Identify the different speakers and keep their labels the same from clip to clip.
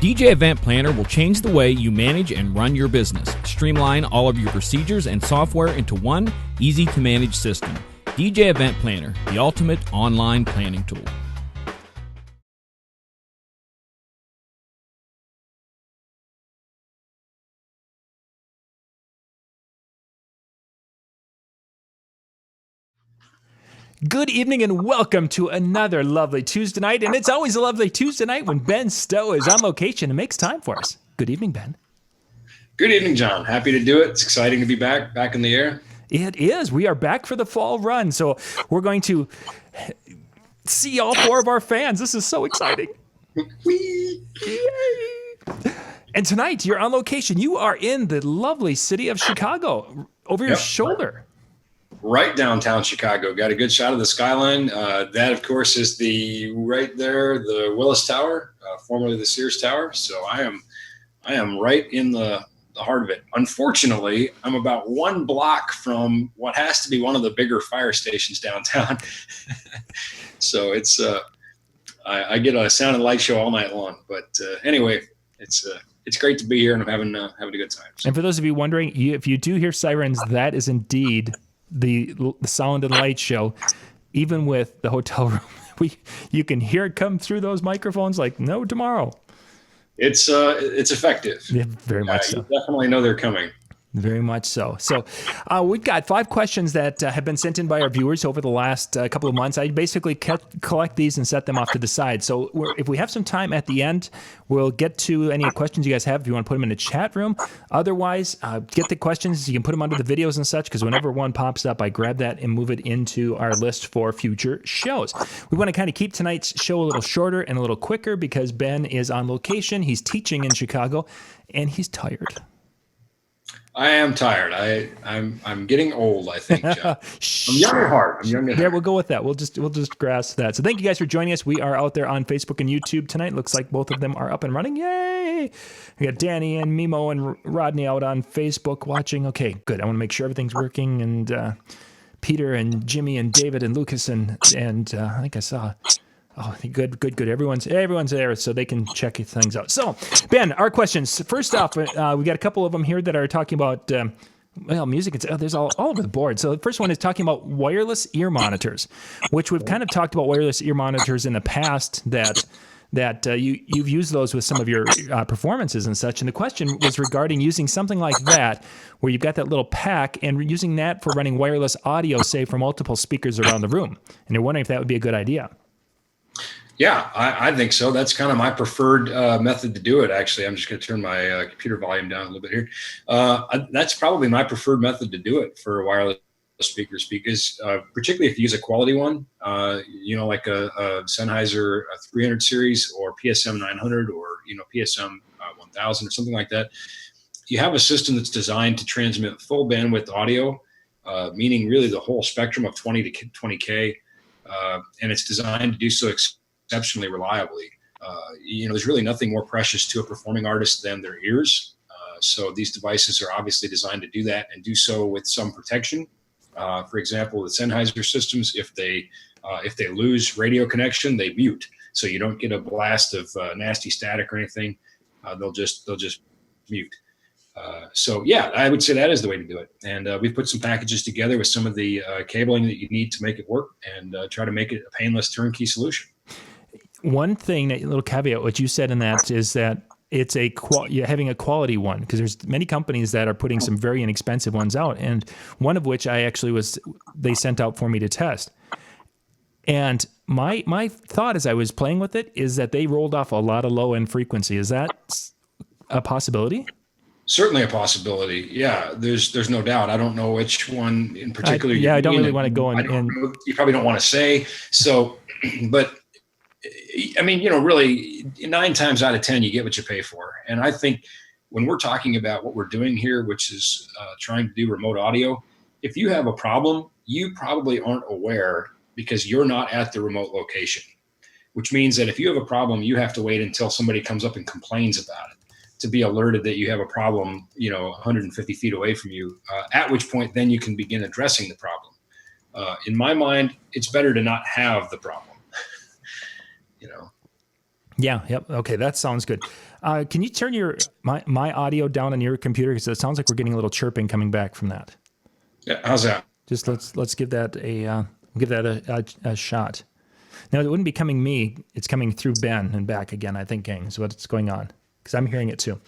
Speaker 1: DJ Event Planner will change the way you manage and run your business. Streamline all of your procedures and software into one easy-to-manage system. DJ Event Planner, the ultimate online planning tool.
Speaker 2: Good evening and welcome to another lovely Tuesday night. And it's always a lovely Tuesday night when Ben Stowe is on location and makes time for us. Good evening, Ben.
Speaker 3: Good evening, John. Happy to do it. It's exciting to be back in the air.
Speaker 2: It is. We are back for the fall run. So we're going to see all four of our fans. This is so exciting. Yay. And tonight you're on location. You are in the lovely city of Chicago over your shoulder.
Speaker 3: Right downtown Chicago. Got a good shot of the skyline. That, of course, is right there, the Willis Tower, formerly the Sears Tower. So I am right in the heart of it. Unfortunately, I'm about one block from what has to be one of the bigger fire stations downtown. So it's I get a sound and light show all night long. But anyway, it's great to be here, and I'm having a good time. So.
Speaker 2: And for those of you wondering, if you do hear sirens, that is indeed the sound and light show. Even with the hotel room, you can hear it come through those microphones like no tomorrow.
Speaker 3: It's effective.
Speaker 2: Yeah, very much so.
Speaker 3: You definitely know they're coming.
Speaker 2: Very much so. So we've got 5 questions that have been sent in by our viewers over the last couple of months. I basically collect these and set them off to the side. So if we have some time at the end, we'll get to any questions you guys have if you want to put them in the chat room. Otherwise, get the questions. You can put them under the videos and such, because whenever one pops up, I grab that and move it into our list for future shows. We want to kind of keep tonight's show a little shorter and a little quicker because Ben is on location. He's teaching in Chicago, and he's tired.
Speaker 3: I am tired. I'm getting old, I think, John. I'm young at heart.
Speaker 2: Yeah, we'll go with that. We'll just grasp that. So thank you guys for joining us. We are out there on Facebook and YouTube tonight. Looks like both of them are up and running. Yay! We got Danny and Mimo and Rodney out on Facebook watching. Okay, good. I want to make sure everything's working. And Peter and Jimmy and David and Lucas and I think I saw. Oh, good. Everyone's there, so they can check things out. So, Ben, our questions. First off, we got a couple of them here that are talking about, music. There's all over the board. So the first one is talking about wireless ear monitors, which we've kind of talked about wireless ear monitors in the past that you've used those with some of your performances and such. And the question was regarding using something like that, where you've got that little pack and using that for running wireless audio, say, for multiple speakers around the room. And you're wondering if that would be a good idea.
Speaker 3: Yeah, I think so. That's kind of my preferred method to do it, actually. I'm just going to turn my computer volume down a little bit here. That's probably my preferred method to do it for wireless speakers, because particularly if you use a quality one, like a Sennheiser 300 series or PSM 900 or, PSM 1000 or something like that, you have a system that's designed to transmit full bandwidth audio, meaning really the whole spectrum of 20 to 20K, and it's designed to do so exceptionally reliably. There's really nothing more precious to a performing artist than their ears. So these devices are obviously designed to do that and do so with some protection. For example, the Sennheiser systems, if they lose radio connection, they mute. So you don't get a blast of nasty static or anything. They'll just mute. So yeah, I would say that is the way to do it. And we've put some packages together with some of the cabling that you need to make it work, and try to make it a painless turnkey solution.
Speaker 2: One thing, a little caveat, what you said in that is that it's having a quality one, because there's many companies that are putting some very inexpensive ones out, and one of which they sent out for me to test. And my thought as I was playing with it is that they rolled off a lot of low end frequency. Is that a possibility?
Speaker 3: Certainly a possibility. Yeah, there's no doubt. I don't know which one in particular.
Speaker 2: I don't really want to go in.
Speaker 3: You probably don't want to say so, but I mean, really 9 times out of 10, you get what you pay for. And I think when we're talking about what we're doing here, which is trying to do remote audio, if you have a problem, you probably aren't aware because you're not at the remote location, which means that if you have a problem, you have to wait until somebody comes up and complains about it to be alerted that you have a problem, 150 feet away from you, at which point then you can begin addressing the problem. In my mind, it's better to not have the problem.
Speaker 2: Yeah. Yep. Okay. That sounds good. Can you turn my audio down on your computer? Because it sounds like we're getting a little chirping coming back from that.
Speaker 3: Yeah, how's that?
Speaker 2: Just let's give that a shot. Now, it wouldn't be coming me. It's coming through Ben and back again, I think, gang, is what's going on. Because I'm hearing it too.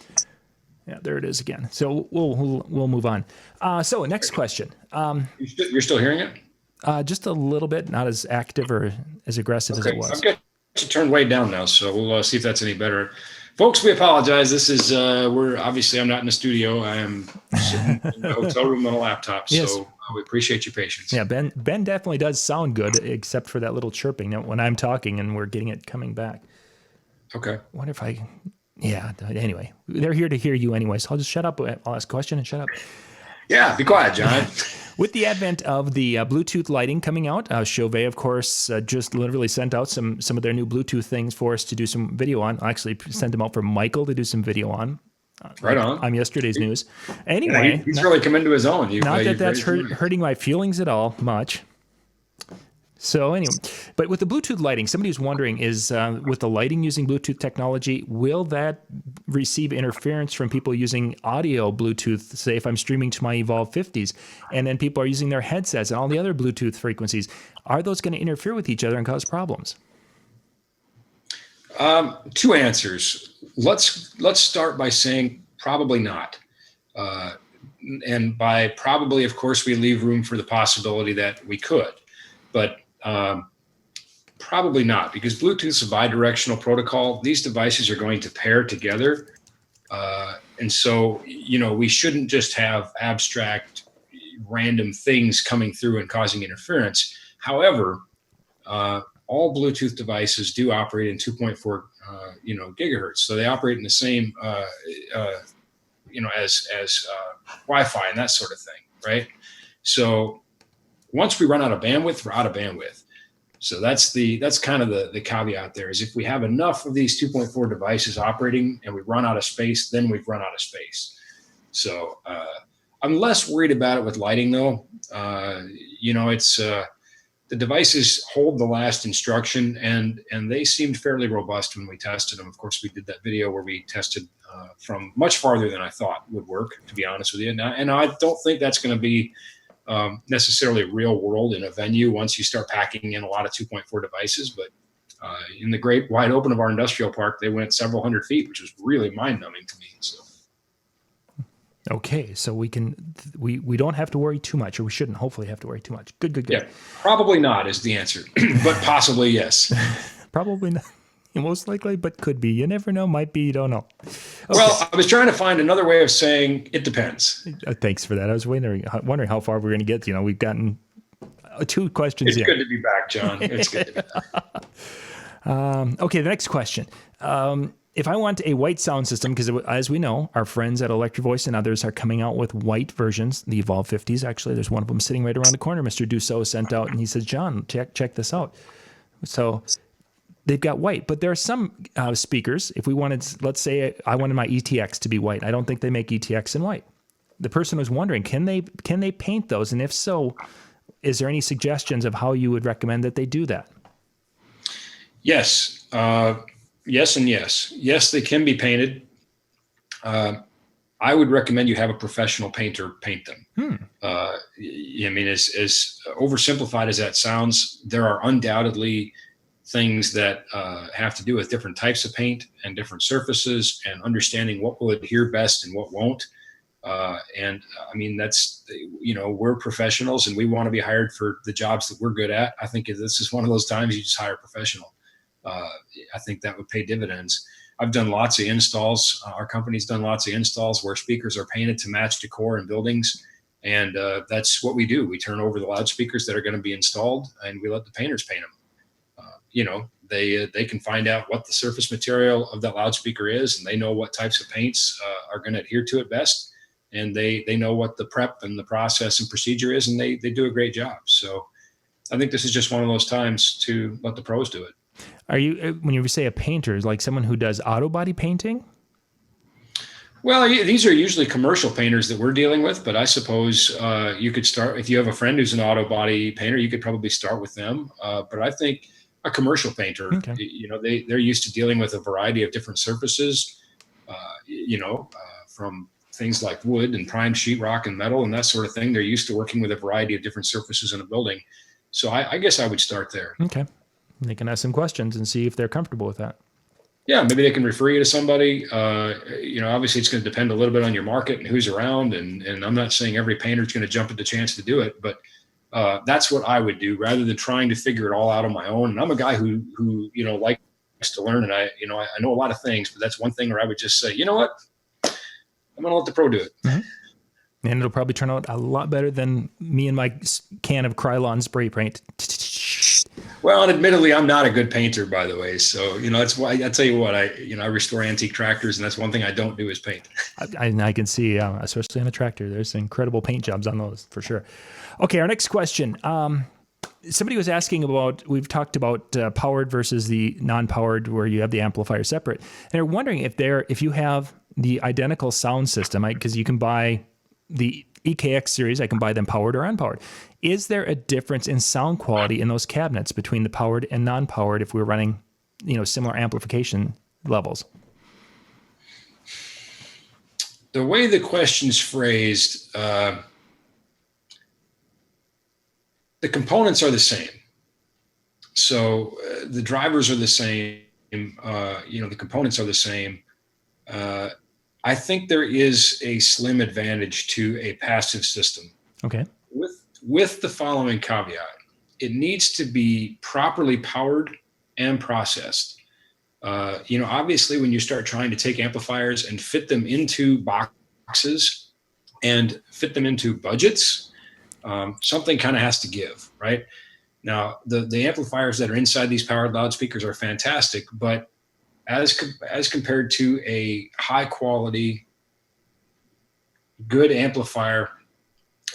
Speaker 2: Yeah, there it is again. So we'll move on. So next question.
Speaker 3: You're still hearing it?
Speaker 2: Just a little bit, not as active or as aggressive as it was.
Speaker 3: I've got you turned way down now, so we'll see if that's any better. Folks, we apologize. This is, I'm not in the studio. I am sitting in the hotel room on a laptop,
Speaker 2: yes.
Speaker 3: So we appreciate your patience.
Speaker 2: Yeah, Ben definitely does sound good, except for that little chirping now when I'm talking and we're getting it coming back.
Speaker 3: Okay.
Speaker 2: I wonder if anyway, they're here to hear you anyway, so I'll just shut up. I'll ask a question and shut up.
Speaker 3: Yeah, be quiet, John.
Speaker 2: With the advent of the Bluetooth lighting coming out, Chauvet, of course, just literally sent out some of their new Bluetooth things for us to do some video on. I actually sent them out for Michael to do some video on.
Speaker 3: Right on.
Speaker 2: On yesterday's news. Anyway.
Speaker 3: He's really come into his own.
Speaker 2: Not that that's hurting my feelings at all much. So anyway, but with the Bluetooth lighting, somebody was wondering is with the lighting using Bluetooth technology, will that receive interference from people using audio Bluetooth? Say if I'm streaming to my Evolve 50s and then people are using their headsets and all the other Bluetooth frequencies, are those going to interfere with each other and cause problems?
Speaker 3: Two answers. Let's start by saying probably not. And by probably, of course, we leave room for the possibility that we could, but probably not, because Bluetooth is a bidirectional protocol. These devices are going to pair together. And so, we shouldn't just have abstract, random things coming through and causing interference. However, all Bluetooth devices do operate in 2.4, gigahertz. So they operate in the same, as Wi-Fi and that sort of thing, right? So once we run out of bandwidth, we're out of bandwidth. So that's kind of the caveat there is if we have enough of these 2.4 devices operating and we run out of space, then we've run out of space. So I'm less worried about it with lighting though. It's the devices hold the last instruction and they seemed fairly robust when we tested them. Of course, we did that video where we tested from much farther than I thought would work, to be honest with you. And I don't think that's going to be necessarily real world in a venue once you start packing in a lot of 2.4 devices. But in the great wide open of our industrial park, they went several hundred feet, which was really mind numbing to me. So.
Speaker 2: Okay, so we don't have to worry too much, or we shouldn't hopefully have to worry too much. Good.
Speaker 3: Yeah, probably not is the answer, but possibly yes.
Speaker 2: Probably not. Most likely, but could be. You never know. Might be. You don't know. Okay.
Speaker 3: Well, I was trying to find another way of saying it depends.
Speaker 2: Thanks for that. I was wondering how far we're going to get. We've gotten 2 questions.
Speaker 3: It's good to be back, John. It's good to be back.
Speaker 2: Okay, the next question. If I want a white sound system, because as we know, our friends at Electro Voice and others are coming out with white versions, the Evolve 50s. Actually, there's one of them sitting right around the corner. Mr. Dussault sent out, and he says, John, check this out. So they've got white, but there are some speakers. If we wanted, let's say I wanted my ETX to be white. I don't think they make ETX in white. The person was wondering, can they paint those? And if so, is there any suggestions of how you would recommend that they do that?
Speaker 3: Yes. Yes and yes. Yes, they can be painted. I would recommend you have a professional painter paint them. I mean, as oversimplified as that sounds, there are undoubtedly things that have to do with different types of paint and different surfaces and understanding what will adhere best and what won't. And I mean, that's, we're professionals and we want to be hired for the jobs that we're good at. I think this is one of those times you just hire a professional. I think that would pay dividends. I've done lots of installs. Our company's done lots of installs where speakers are painted to match decor in buildings. And that's what we do. We turn over the loudspeakers that are going to be installed and we let the painters paint them. They can find out what the surface material of that loudspeaker is, and they know what types of paints are going to adhere to it best. And they know what the prep and the process and procedure is, and they do a great job. So I think this is just one of those times to let the pros do it.
Speaker 2: Are you, when you say a painter, like someone who does auto body painting?
Speaker 3: Well, these are usually commercial painters that we're dealing with, but I suppose you could start, if you have a friend who's an auto body painter, you could probably start with them. But I think a commercial painter,
Speaker 2: okay.
Speaker 3: They're used to dealing with a variety of different surfaces. from things like wood and prime sheetrock and metal and that sort of thing. They're used to working with a variety of different surfaces in a building. So I guess I would start there.
Speaker 2: Okay. They can ask some questions and see if they're comfortable with that.
Speaker 3: Yeah, maybe they can refer you to somebody. Obviously it's going to depend a little bit on your market and who's around. And I'm not saying every painter is going to jump at the chance to do it, but that's what I would do rather than trying to figure it all out on my own. And I'm a guy who likes to learn, and I know a lot of things, but that's one thing where I would just say, you know what, I'm going to let the pro do it.
Speaker 2: Mm-hmm. And it'll probably turn out a lot better than me and my can of Krylon spray paint.
Speaker 3: Well, and admittedly, I'm not a good painter, by the way. So, that's why I tell you what, I restore antique tractors, and that's one thing I don't do is paint.
Speaker 2: I can see, especially on a tractor, there's incredible paint jobs on those for sure. Okay, our next question. Somebody was asking about, we've talked about powered versus the non-powered where you have the amplifier separate. And they're wondering if you have the identical sound system, because you can buy the EKX series, I can buy them powered or unpowered. Is there a difference in sound quality in those cabinets between the powered and non-powered if we're running, similar amplification levels?
Speaker 3: The way the question's phrased, the components are the same. So the drivers are the same. The components are the same. I think there is a slim advantage to a passive system.
Speaker 2: Okay.
Speaker 3: With the following caveat: it needs to be properly powered and processed. Obviously, when you start trying to take amplifiers and fit them into boxes and fit them into budgets, something kind of has to give, right? Now, the amplifiers that are inside these powered loudspeakers are fantastic, but as compared to a high quality, good amplifier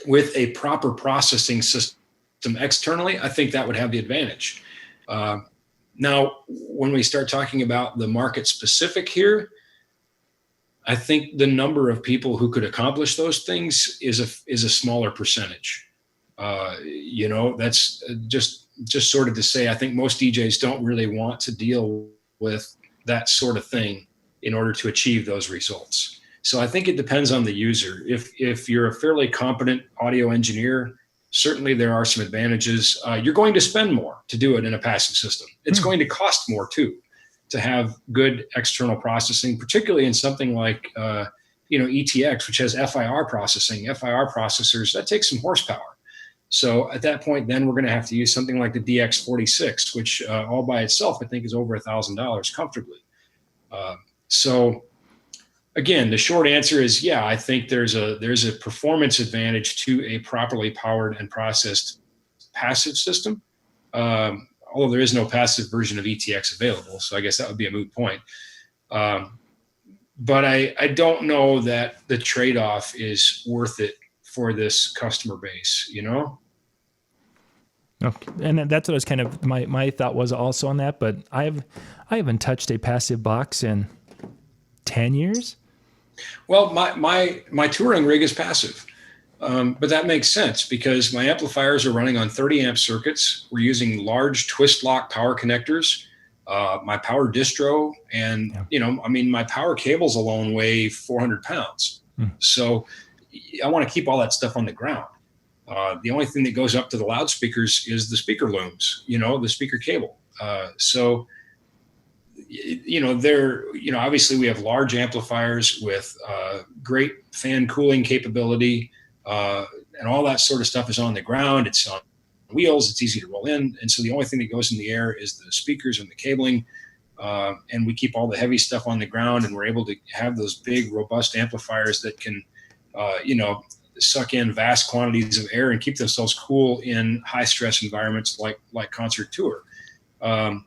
Speaker 3: with a proper processing system externally, I think that would have the advantage. Now, when we start talking about the market specific here, I think the number of people who could accomplish those things is a smaller percentage. That's just sort of to say, I think most DJs don't really want to deal with that sort of thing in order to achieve those results. So I think it depends on the user. If you're a fairly competent audio engineer, certainly there are some advantages. You're going to spend more to do it in a passive system. It's going to cost more too, to have good external processing, particularly in something like, ETX, which has FIR processing. FIR processors, that takes some horsepower. So at that point, then we're going to have to use something like the DX46, which all by itself, I think, is over $1,000 comfortably. So again, the short answer is, yeah, I think there's a performance advantage to a properly powered and processed passive system. Although there is no passive version of ETX available, so I guess that would be a moot point. But I don't know that the trade-off is worth it for this customer base,
Speaker 2: Okay. And that's what I was kind of, my thought was also on that, but I haven't touched a passive box in 10 years.
Speaker 3: Well, my touring rig is passive, but that makes sense because my amplifiers are running on 30 amp circuits. We're using large twist lock power connectors, my power distro, and my power cables alone weigh 400 pounds. So I want to keep all that stuff on the ground. The only thing that goes up to the loudspeakers is the speaker looms, the speaker cable. So obviously we have large amplifiers with great fan cooling capability, and all that sort of stuff is on the ground. It's on wheels. It's easy to roll in. And so the only thing that goes in the air is the speakers and the cabling. And we keep all the heavy stuff on the ground, and we're able to have those big, robust amplifiers that can, suck in vast quantities of air and keep themselves cool in high stress environments like concert tour. But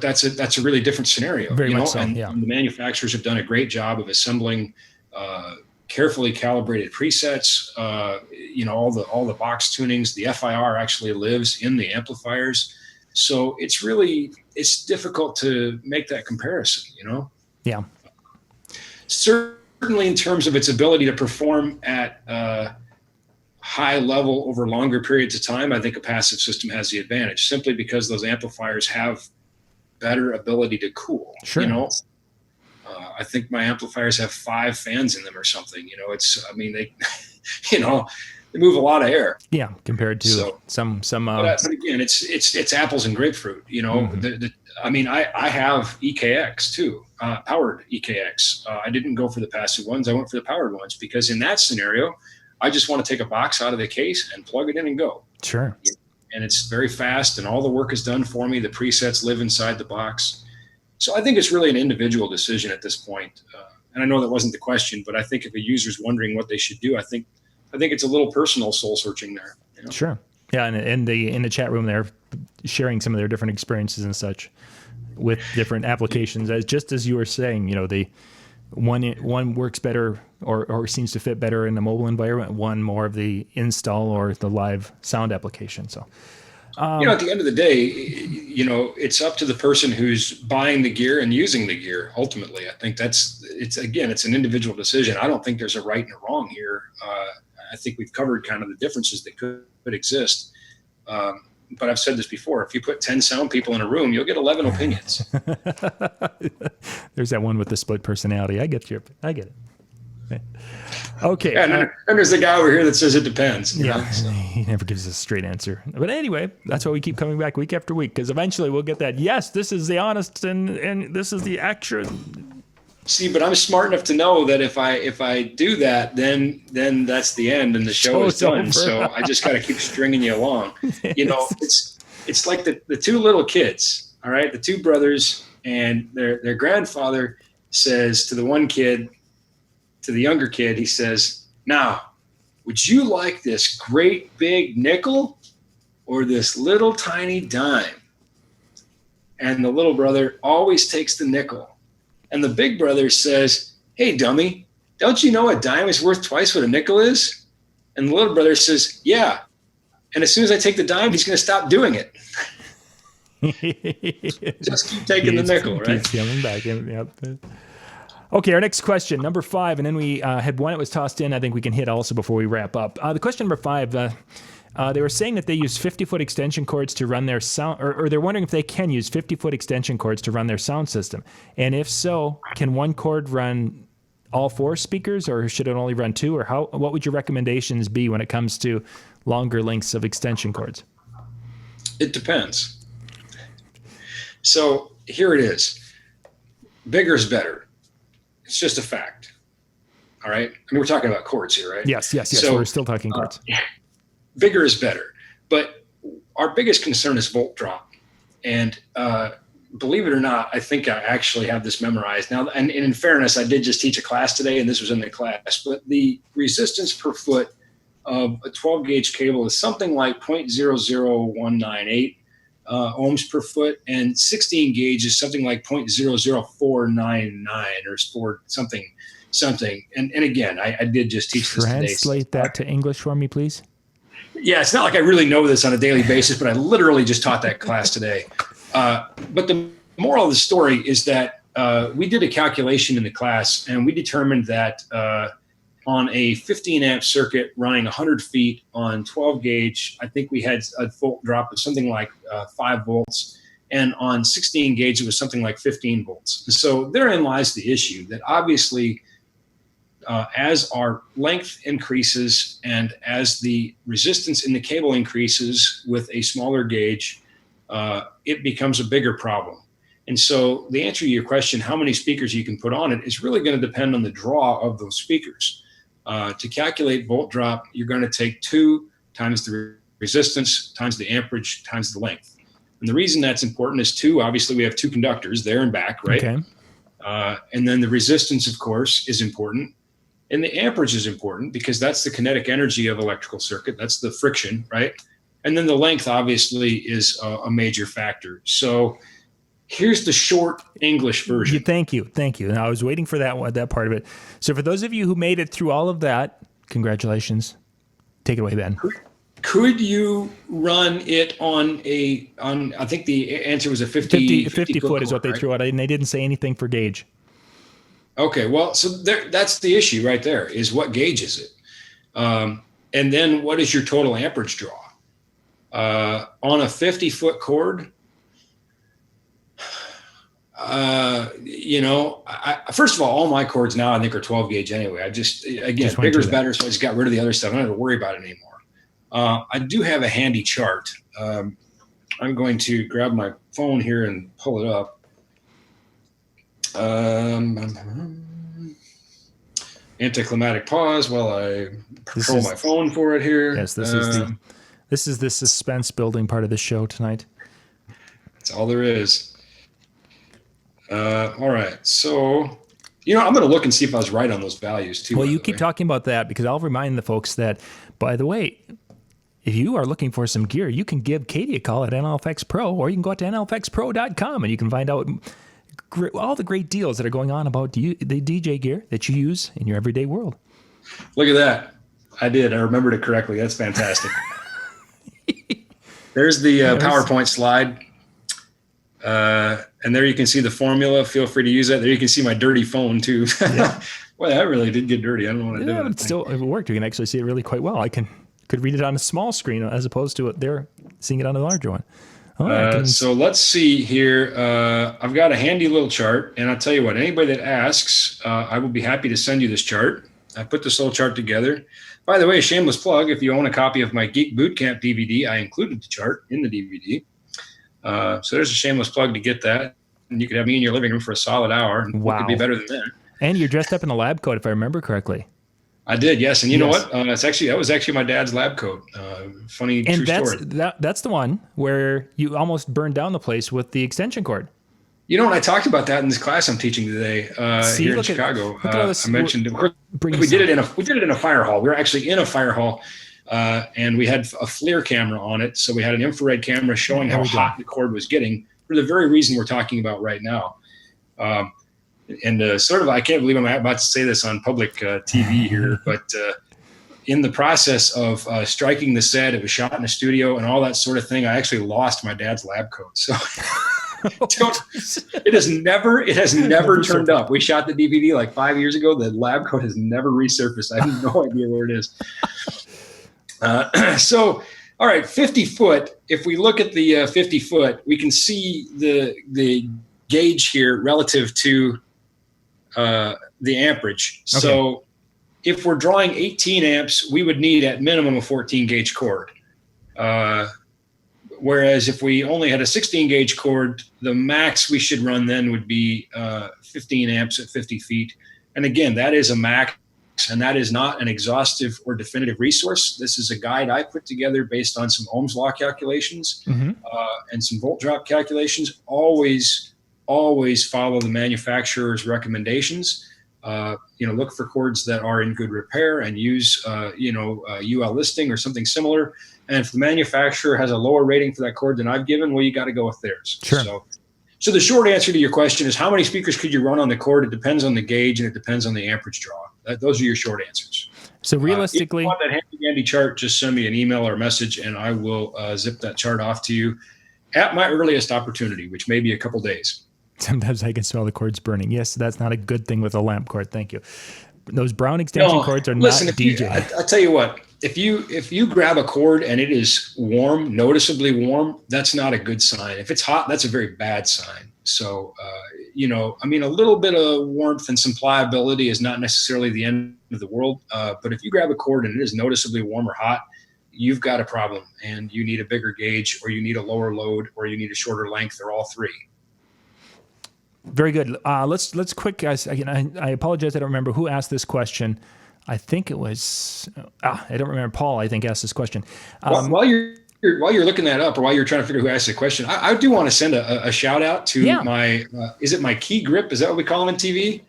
Speaker 3: that's a really different scenario.
Speaker 2: Very much so,
Speaker 3: and
Speaker 2: yeah.
Speaker 3: The manufacturers have done a great job of assembling carefully calibrated presets. All the box tunings. The FIR actually lives in the amplifiers, so it's difficult to make that comparison.
Speaker 2: Yeah.
Speaker 3: Certainly, in terms of its ability to perform at high level over longer periods of time, I think a passive system has the advantage simply because those amplifiers have better ability to cool.
Speaker 2: Sure.
Speaker 3: I think my amplifiers have 5 fans in them or something. They, they move a lot of air.
Speaker 2: Yeah, compared to some.
Speaker 3: But again, it's apples and grapefruit. I have EKX too, powered EKX. I didn't go for the passive ones. I went for the powered ones because in that scenario, I just want to take a box out of the case and plug it in and go.
Speaker 2: Sure.
Speaker 3: And it's very fast, and all the work is done for me. The presets live inside the box. So I think it's really an individual decision at this point. And I know that wasn't the question, but I think if a user's wondering what they should do, I think it's a little personal soul searching there.
Speaker 2: Sure. Yeah, and in the chat room, they're sharing some of their different experiences and such with different applications. As you were saying, the one works better or seems to fit better in the mobile environment. One more of the install or the live sound application. So.
Speaker 3: At the end of the day, it's up to the person who's buying the gear and using the gear. Ultimately, I think it's an individual decision. I don't think there's a right and a wrong here. I think we've covered kind of the differences that could exist. But I've said this before, if you put 10 sound people in a room, you'll get 11 opinions.
Speaker 2: There's that one with the split personality. I get it. Okay.
Speaker 3: Yeah, and there's the guy over here that says it depends.
Speaker 2: He never gives us a straight answer. But anyway, that's why we keep coming back week after week, because eventually we'll get that, yes, this is the honest and this is the accurate.
Speaker 3: See, but I'm smart enough to know that if I do that, then that's the end and the show is done. Over. So I just got to keep stringing you along. It's like the 2 little kids, all right, the 2 brothers, and their grandfather says to the one kid, to the younger kid, he says, "Now, would you like this great big nickel or this little tiny dime?" And the little brother always takes the nickel. And the big brother says, "Hey, dummy, don't you know a dime is worth twice what a nickel is?" And the little brother says, "Yeah. And as soon as I take the dime, he's going to stop doing it." Just keep taking the nickel, right?
Speaker 2: Keeps coming back. Yep. Okay, our next question, number 5, and then we had one that was tossed in. I think we can hit also before we wrap up. The question number 5, they were saying that they use 50-foot extension cords to run their sound, or they're wondering if they can use 50-foot extension cords to run their sound system. And if so, can one cord run all 4 speakers, or should it only run 2? Or what would your recommendations be when it comes to longer lengths of extension cords?
Speaker 3: It depends. So here it is. Bigger is better. It's just a fact. All right. I mean, we're talking about cords here, right?
Speaker 2: Yes. So we're still talking cords.
Speaker 3: Bigger is better. But our biggest concern is volt drop. And believe it or not, I think I actually have this memorized now. And in fairness, I did just teach a class today, and this was in the class. But the resistance per foot of a 12 gauge cable is something like 0.00198 ohms per foot, and 16 gauge is something like 0.00499 or something. And again, I did just teach this today.
Speaker 2: Translate that to English for me, please.
Speaker 3: Yeah, it's not like I really know this on a daily basis, but I literally just taught that class today. But the moral of the story is that we did a calculation in the class, and we determined that on a 15 amp circuit running 100 feet on 12 gauge, I think we had a volt drop of something like 5 volts. And on 16 gauge, it was something like 15 volts. So therein lies the issue that obviously as our length increases and as the resistance in the cable increases with a smaller gauge, it becomes a bigger problem. And so the answer to your question, how many speakers you can put on it, is really going to depend on the draw of those speakers. To calculate volt drop, you're going to take 2 times the resistance times the amperage times the length. And the reason that's important is 2, obviously we have 2 conductors there and back, right?
Speaker 2: Okay.
Speaker 3: And then the resistance, of course, is important. And the amperage is important because that's the kinetic energy of electrical circuit. That's the friction, right? And then the length, obviously, is a major factor. So here's the short English version.
Speaker 2: Thank you. And I was waiting for that part of it. So for those of you who made it through all of that, congratulations. Take it away, Ben.
Speaker 3: Could you run it on I think the answer was a 50
Speaker 2: foot is what they threw out, and they didn't say anything for gauge.
Speaker 3: Okay, well, so that's the issue right there, is what gauge is it? And then what is your total amperage draw? On a 50-foot cord, First of all my cords now I think are 12 gauge anyway. Bigger is better, so I just got rid of the other stuff. I don't have to worry about it anymore. I do have a handy chart. I'm going to grab my phone here and pull it up. Anticlimactic pause while I control my phone for it here.
Speaker 2: Yes, this is the suspense building part of the show tonight.
Speaker 3: That's all there is. All right, so I'm going to look and see if I was right on those values too.
Speaker 2: Well, you keep talking about that because I'll remind the folks that, by the way, if you are looking for some gear, you can give Katie a call at NLFX Pro, or you can go out to NLFXPro.com and you can find out all the great deals that are going on about the DJ gear that you use in your everyday world.
Speaker 3: Look at that. I remembered it correctly. That's fantastic. There's the PowerPoint slide. And there you can see the formula. Feel free to use that. There you can see my dirty phone too. Yeah. Well, that really did get dirty. I don't know what to do.
Speaker 2: But still, it worked. You can actually see it really quite well. I could read it on a small screen as opposed to there seeing it on a larger one.
Speaker 3: So let's see here. I've got a handy little chart, and I'll tell you what, anybody that asks, I will be happy to send you this chart. I put this little chart together. By the way, a shameless plug, if you own a copy of my Geek Bootcamp DVD, I included the chart in the DVD. So there's a shameless plug to get that. And you could have me in your living room for a solid hour. And What could be better than that?
Speaker 2: And you're dressed up in a lab coat, if I remember correctly.
Speaker 3: I did, yes. And you know what? That was actually my dad's lab coat. Funny true story.
Speaker 2: That's the one where you almost burned down the place with the extension cord.
Speaker 3: And I talked about that in this class I'm teaching today here in Chicago. I mentioned we did it in a fire hall. We were actually in a fire hall, and we had a FLIR camera on it. So we had an infrared camera showing how hot the cord was getting for the very reason we're talking about right now. I can't believe I'm about to say this on public TV here, but in the process of striking the set, it was shot in a studio and all that sort of thing. I actually lost my dad's lab coat. So it has never turned up. We shot the DVD like 5 years ago. The lab coat has never resurfaced. I have no idea where it is. All right, 50 foot. If we look at the 50 foot, we can see the gauge here relative to the amperage. Okay. So if we're drawing 18 amps, we would need at minimum a 14 gauge cord. Whereas if we only had a 16 gauge cord, the max we should run then would be 15 amps at 50 feet. And again, that is a max, and that is not an exhaustive or definitive resource. This is a guide I put together based on some Ohm's law calculations and some volt drop calculations. Always follow the manufacturer's recommendations. Look for cords that are in good repair and use, UL listing or something similar. And if the manufacturer has a lower rating for that cord than I've given, well, you got to go with theirs.
Speaker 2: Sure.
Speaker 3: So the short answer to your question is how many speakers could you run on the cord? It depends on the gauge and it depends on the amperage draw. Those are your short answers.
Speaker 2: So realistically,
Speaker 3: if you want that handy chart, just send me an email or a message and I will zip that chart off to you at my earliest opportunity, which may be a couple days.
Speaker 2: Sometimes I can smell the cords burning. Yes, that's not a good thing with a lamp cord. Thank you. Those brown extension cords are not DJ.
Speaker 3: I tell you what, if you grab a cord and it is warm, noticeably warm, that's not a good sign. If it's hot, that's a very bad sign. So, a little bit of warmth and some pliability is not necessarily the end of the world. But if you grab a cord and it is noticeably warm or hot, you've got a problem and you need a bigger gauge or you need a lower load or you need a shorter length or all three.
Speaker 2: Very good. Let's quick, guys. Again, I apologize. I don't remember who asked this question. I think it was, I don't remember. Paul, I think, asked this question.
Speaker 3: While you're looking that up or while you're trying to figure out who asked the question, I do want to send a shout out to my, is it my key grip? Is that what we call them in TV?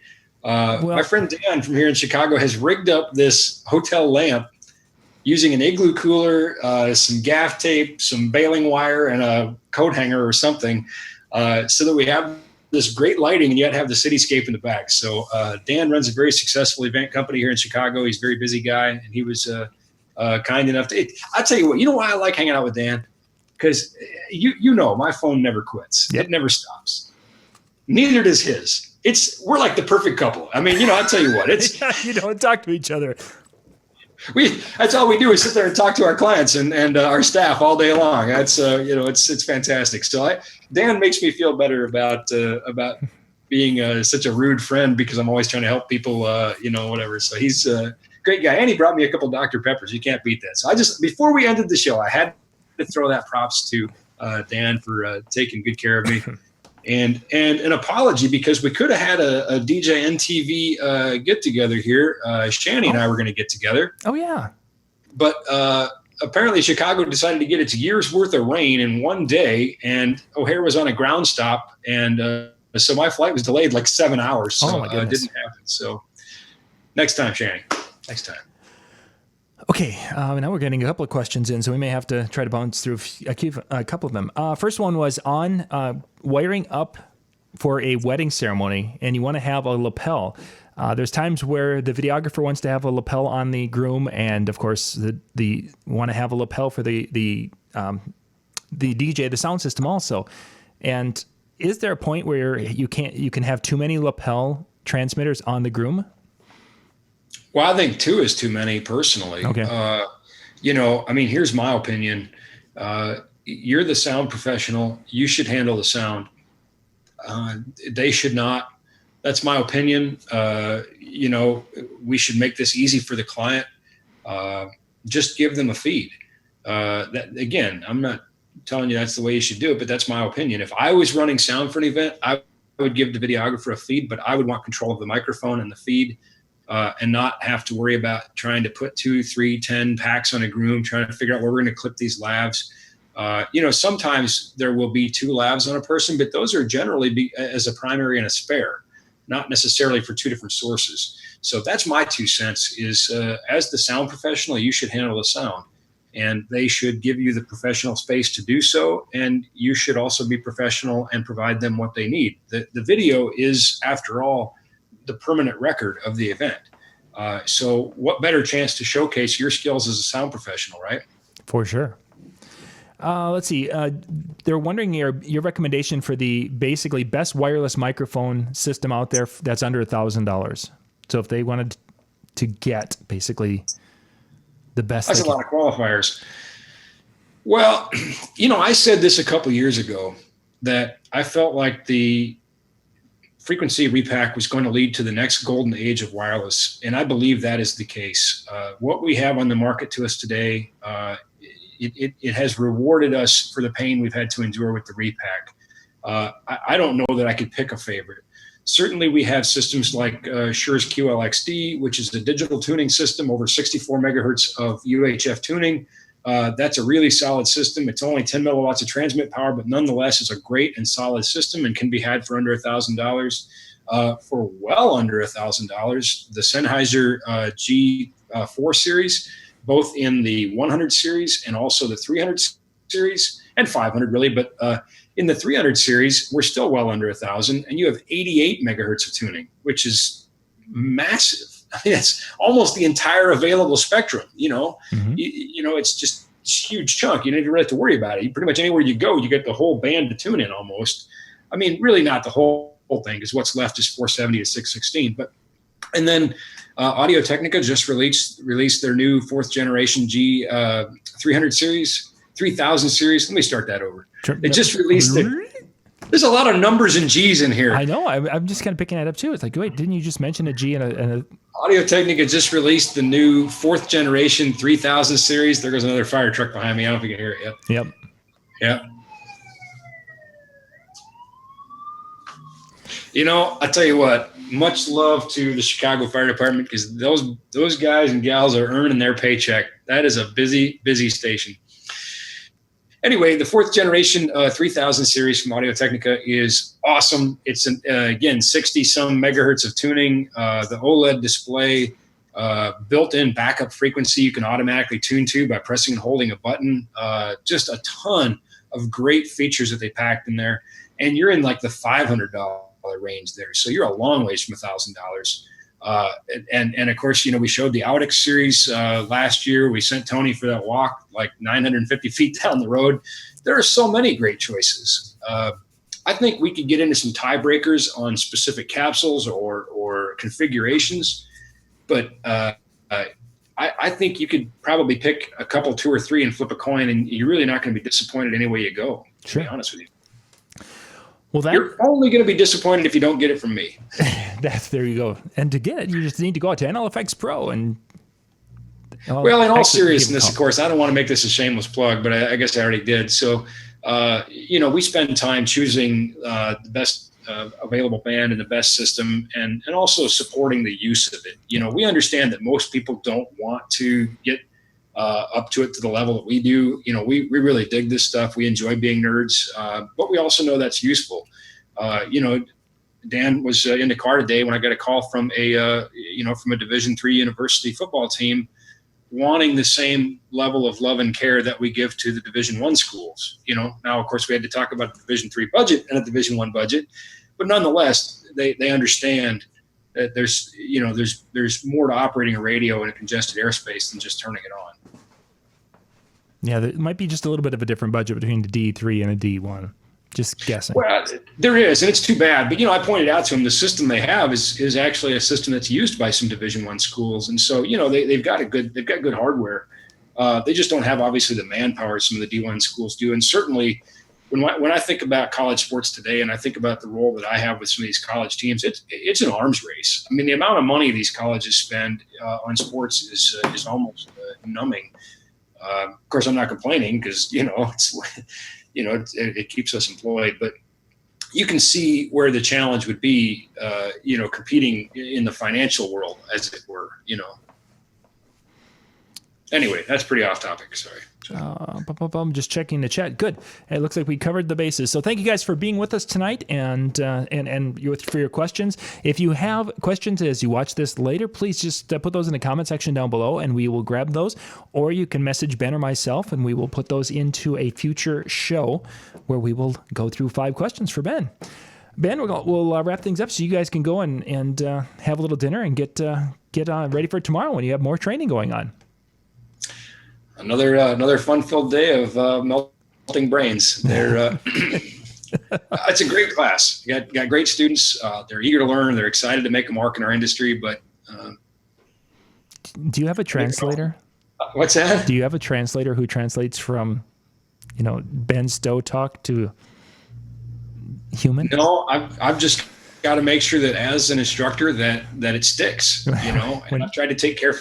Speaker 3: My friend Dan from here in Chicago has rigged up this hotel lamp using an igloo cooler, some gaff tape, some baling wire, and a coat hanger or something, so that we have this great lighting and yet have the cityscape in the back. So Dan runs a very successful event company here in Chicago. He's a very busy guy, and he was kind enough to. I'll tell you what. You know why I like hanging out with Dan? Because my phone never quits. Yep. It never stops. Neither does his. We're like the perfect couple. I mean, I'll tell you what. It's
Speaker 2: you don't talk to each other.
Speaker 3: That's all we do is sit there and talk to our clients and our staff all day long. That's it's fantastic. So Dan makes me feel better about being such a rude friend, because I'm always trying to help people, whatever. So he's a great guy, and he brought me a couple Dr. Peppers. You can't beat that. So before we ended the show, I had to throw that props to Dan for taking good care of me. And an apology, because we could have had a DJNTV get together here. Shani and I were going to get together.
Speaker 2: Oh yeah,
Speaker 3: but apparently Chicago decided to get its year's worth of rain in one day, and O'Hare was on a ground stop, and so my flight was delayed like 7 hours. So
Speaker 2: oh my goodness.
Speaker 3: It didn't happen. So next time, Shani. Next time.
Speaker 2: Okay, now we're getting a couple of questions in, so we may have to try to bounce through a couple of them. First one was on wiring up for a wedding ceremony, and you want to have a lapel. There's times where the videographer wants to have a lapel on the groom, and of course the want to have a lapel for the DJ, the sound system also. And is there a point where you can have too many lapel transmitters on the groom?
Speaker 3: Well, I think 2 is too many personally.
Speaker 2: Okay.
Speaker 3: Here's my opinion. You're the sound professional. You should handle the sound. They should not. That's my opinion. We should make this easy for the client. Just give them a feed. Again, I'm not telling you that's the way you should do it, but that's my opinion. If I was running sound for an event, I would give the videographer a feed, but I would want control of the microphone and the feed. And not have to worry about trying to put 2, 3, 10 packs on a groom, trying to figure out where we're going to clip these lavs. Sometimes there will be 2 lavs on a person, but those are generally as a primary and a spare, not necessarily for 2 different sources. So that's my 2 cents is as the sound professional, you should handle the sound, and they should give you the professional space to do so. And you should also be professional and provide them what they need. The video is, after all, the permanent record of the event. So what better chance to showcase your skills as a sound professional, right?
Speaker 2: For sure. Let's see. They're wondering your recommendation for the basically best wireless microphone system out there that's under $1,000. So if they wanted to get basically the best.
Speaker 3: That's a lot of qualifiers. Well, I said this a couple of years ago that I felt like the frequency repack was going to lead to the next golden age of wireless. And I believe that is the case. What we have on the market to us today, it has rewarded us for the pain we've had to endure with the repack. I don't know that I could pick a favorite. Certainly we have systems like Shure's QLXD, which is a digital tuning system, over 64 megahertz of UHF tuning. That's a really solid system. It's only 10 milliwatts of transmit power, but nonetheless, it's a great and solid system and can be had for under $1,000. For well under $1,000, the Sennheiser G4 series, both in the 100 series and also the 300 series and 500 really, but in the 300 series, we're still well under 1,000, and you have 88 megahertz of tuning, which is massive. I mean, it's almost the entire available spectrum. Mm-hmm. It's just a huge chunk. You don't even really have to worry about it. Pretty much anywhere you go, you get the whole band to tune in almost. I mean, really not the whole thing, because what's left is 470 to 616. And then Audio-Technica just released their new 4th generation G 300 series, 3000 series. Let me start that over. They just released it. There's a lot of numbers and G's in here.
Speaker 2: I know. I'm just kind of picking that up too. It's like, wait, didn't you just mention a G and a
Speaker 3: Audio-Technica just released the new 4th generation 3000 series. There goes another fire truck behind me. I don't know if you can hear it yet. Yep. I tell you what, much love to the Chicago Fire Department, because those guys and gals are earning their paycheck. That is a busy, busy station. Anyway, the 4th generation 3000 series from Audio-Technica is awesome. It's again 60-some megahertz of tuning, the OLED display, built-in backup frequency you can automatically tune to by pressing and holding a button. Just a ton of great features that they packed in there, and you're in like the $500 range there, so you're a long ways from $1,000. And of course, we showed the Audix series last year. We sent Tony for that walk like 950 feet down the road. There are so many great choices. I think we could get into some tiebreakers on specific capsules or configurations, but I think you could probably pick a couple, 2 or 3, and flip a coin, and you're really not going to be disappointed any way you go. To be honest with you.
Speaker 2: Well,
Speaker 3: you're only going to be disappointed if you don't get it from me.
Speaker 2: There you go. And to get it, you just need to go out to NLFX Pro and.
Speaker 3: Well, in all seriousness, of course, I don't want to make this a shameless plug, but I guess I already did. So, we spend time choosing the best available band and the best system, and also supporting the use of it. We understand that most people don't want to get up to it to the level that we do. We really dig this stuff. We enjoy being nerds, but we also know that's useful. Dan was in the car today when I got a call from a Division III university football team wanting the same level of love and care that we give to the Division I schools. Now, of course, we had to talk about the Division III budget and a Division I budget, but nonetheless, they understand that there's more to operating a radio in a congested airspace than just turning it on.
Speaker 2: Yeah, there might be just a little bit of a different budget between the D3 and a D1. Just guessing.
Speaker 3: Well, there is, and it's too bad. But I pointed out to them the system they have is actually a system that's used by some Division I schools, and so they've got good hardware. They just don't have obviously the manpower some of the D1 schools do. And certainly, when I think about college sports today, and I think about the role that I have with some of these college teams, it's an arms race. I mean, the amount of money these colleges spend on sports is almost numbing. Of course, I'm not complaining because it keeps us employed, but you can see where the challenge would be, competing in the financial world, as it were. Anyway, that's pretty off topic. Sorry.
Speaker 2: Just checking the chat. Good. It looks like we covered the bases. So thank you guys for being with us tonight and for your questions. If you have questions as you watch this later, please just put those in the comment section down below and we will grab those. Or you can message Ben or myself and we will put those into a future show where we will go through 5 questions for Ben. Ben, we'll wrap things up so you guys can go and have a little dinner and get ready for tomorrow when you have more training going on.
Speaker 3: Another fun-filled day of melting brains. It's a great class. You got great students. They're eager to learn. They're excited to make a mark in our industry. But
Speaker 2: do you have a translator?
Speaker 3: What's that?
Speaker 2: Do you have a translator who translates from, Ben Stowe talk to human?
Speaker 3: No, I've just got to make sure that as an instructor that it sticks. And I've tried to take care.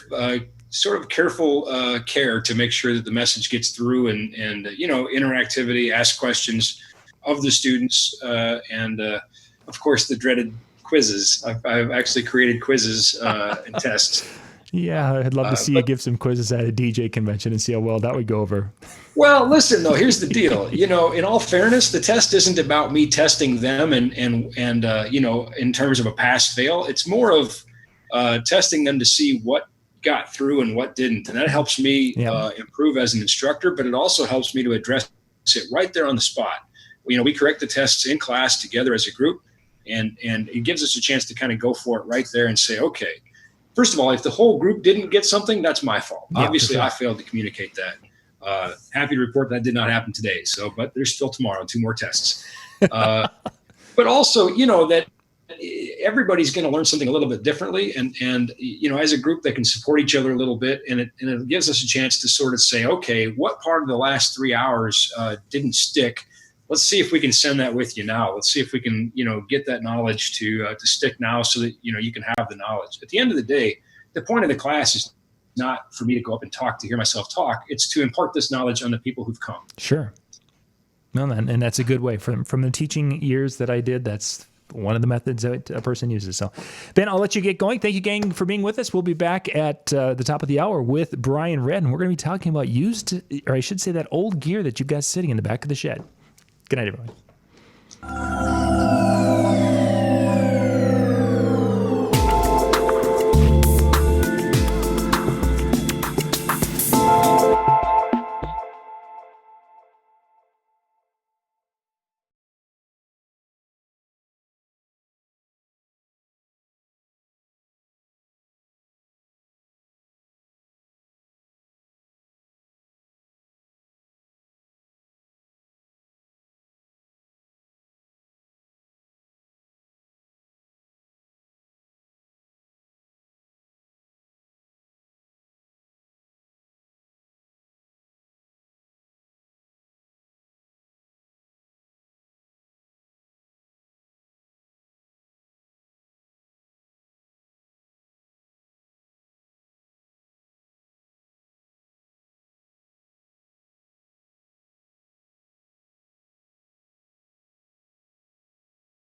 Speaker 3: Careful care to make sure that the message gets through and interactivity, ask questions of the students, and of course the dreaded quizzes. I've actually created quizzes and tests.
Speaker 2: Yeah, I'd love to see you give some quizzes at a DJ convention and see how well that would go over.
Speaker 3: Well, listen though, here's the deal. In all fairness, the test isn't about me testing them and in terms of a pass fail. It's more of testing them to see what got through and what didn't, and that helps me improve as an instructor, but it also helps me to address it right there on the spot. We correct the tests in class together as a group, and it gives us a chance to kind of go for it right there and say, okay, first of all, if the whole group didn't get something, that's my fault. Obviously, I failed to communicate that. Happy to report that did not happen today. But there's still tomorrow, 2 more tests. But also, that everybody's going to learn something a little bit differently. And as a group, they can support each other a little bit. And it gives us a chance to sort of say, okay, what part of the last 3 hours didn't stick? Let's see if we can send that with you now. Let's see if we can, get that knowledge to stick now so that, you can have the knowledge. At the end of the day, the point of the class is not for me to go up and talk to hear myself talk. It's to impart this knowledge on the people who've come.
Speaker 2: Sure. Well, and that's a good way. From the teaching years that I did, that's one of the methods that a person uses. So, Ben, I'll let you get going. Thank you, gang, for being with us. We'll be back at the top of the hour with Brian Red, and we're going to be talking about that old gear that you've got sitting in the back of the shed. Good night, everyone.